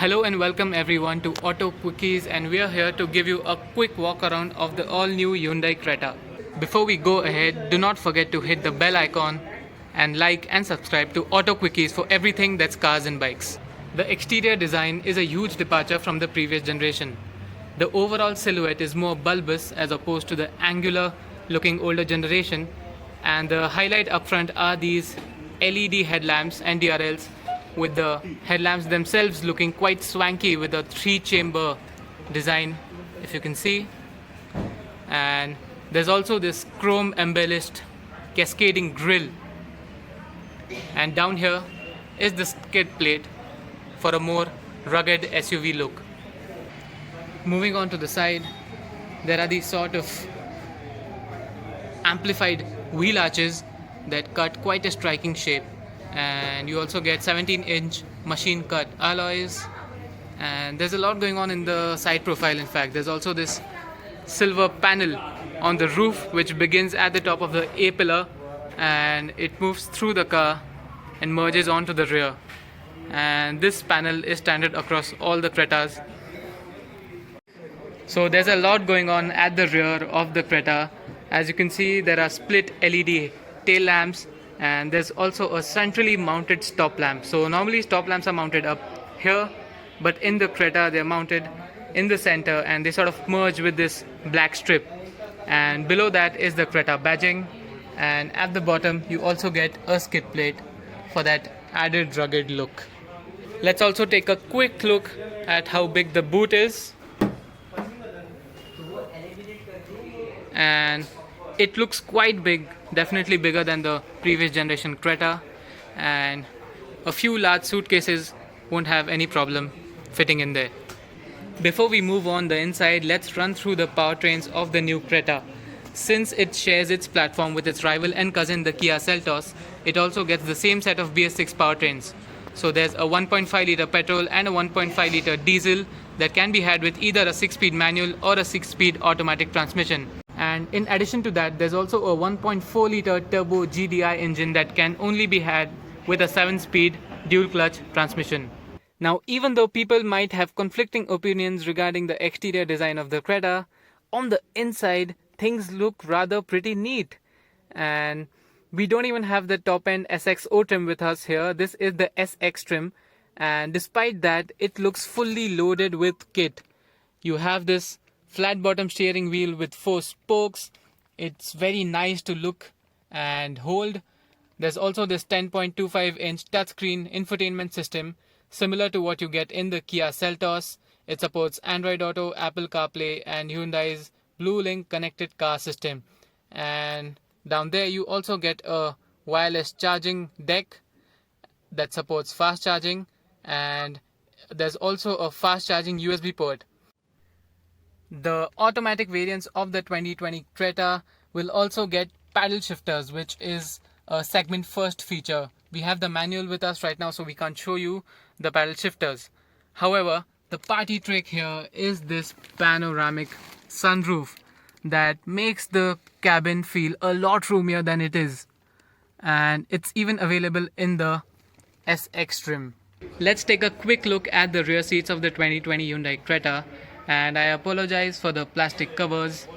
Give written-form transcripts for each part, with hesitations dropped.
Hello and welcome everyone to AutoQuickies, and we are here to give you a quick walk around of the all new Hyundai Creta. Before we go ahead, do not forget to hit the bell icon and like and subscribe to AutoQuickies for everything that's cars and bikes. The exterior design is a huge departure from the previous generation. The overall silhouette is more bulbous as opposed to the angular looking older generation, and the highlight up front are these LED headlamps and DRLs, with the headlamps themselves looking quite swanky with a 3-chamber design, if you can see. And there's also this chrome embellished cascading grille, and down here is the skid plate for a more rugged SUV look. Moving on to the side, there are these sort of amplified wheel arches that cut quite a striking shape, and you also get 17-inch machine cut alloys, and there's a lot going on in the side profile. In fact, there's also this silver panel on the roof which begins at the top of the A pillar and it moves through the car and merges onto the rear, and this panel is standard across all the Cretas. So there's a lot going on at the rear of the Creta. As you can see, there are split LED tail lamps, and there's also a centrally mounted stop lamp. So normally stop lamps are mounted up here, but in the Creta they're mounted in the center and they sort of merge with this black strip. And below that is the Creta badging, and at the bottom you also get a skid plate for that added rugged look. Let's also take a quick look at how big the boot is. And it looks quite big, definitely bigger than the previous generation Creta, and a few large suitcases won't have any problem fitting in there. Before we move on the inside, let's run through the powertrains of the new Creta. Since it shares its platform with its rival and cousin, the Kia Seltos, it also gets the same set of BS6 powertrains. So there's a 1.5 litre petrol and a 1.5 litre diesel that can be had with either a 6-speed manual or a 6-speed automatic transmission. And in addition to that, there's also a 1.4 litre turbo GDI engine that can only be had with a 7-speed dual clutch transmission. Now, even though people might have conflicting opinions regarding the exterior design of the Creta, on the inside things look rather pretty neat. And we don't even have the top end SXO trim with us here. This is the SX trim, and despite that it looks fully loaded with kit. You have this flat bottom steering wheel with 4 spokes. It's very nice to look and hold. There's also this 10.25-inch touchscreen infotainment system similar to what you get in the Kia Seltos. It supports Android Auto, Apple CarPlay and Hyundai's BlueLink connected car system. And down there you also get a wireless charging deck that supports fast charging, and there's also a fast charging USB port. The automatic variants of the 2020 Creta will also get paddle shifters, which is a segment first feature. We have the manual with us right now, so we can't show you the paddle shifters. However, the party trick here is this panoramic sunroof that makes the cabin feel a lot roomier than it is. And it's even available in the SX trim. Let's take a quick look at the rear seats of the 2020 Hyundai Creta. And I apologize for the plastic covers.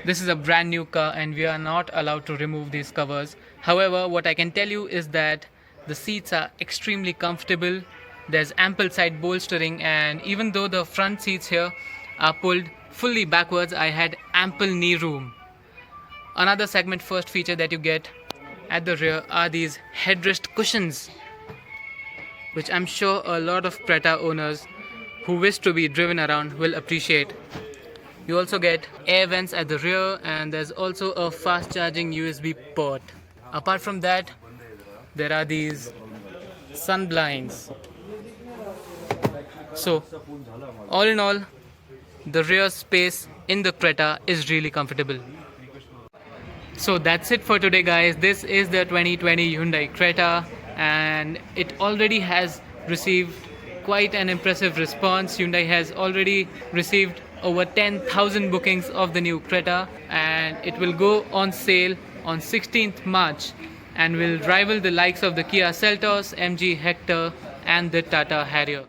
This is a brand new car and we are not allowed to remove these covers. However, what I can tell you is that the seats are extremely comfortable. There's ample side bolstering, and even though the front seats here are pulled fully backwards, I had ample knee room. Another segment first feature that you get at the rear are these headrest cushions, which I'm sure a lot of Creta owners who wish to be driven around will appreciate. You also get air vents at the rear, and there's also a fast charging USB port. Apart from that, there are these sun blinds. So all in all, the rear space in the Creta is really comfortable. So that's it for today, guys. This is the 2020 Hyundai Creta, and it already has received quite an impressive response. Hyundai has already received over 10,000 bookings of the new Creta, and it will go on sale on 16th March and will rival the likes of the Kia Seltos, MG Hector and the Tata Harrier.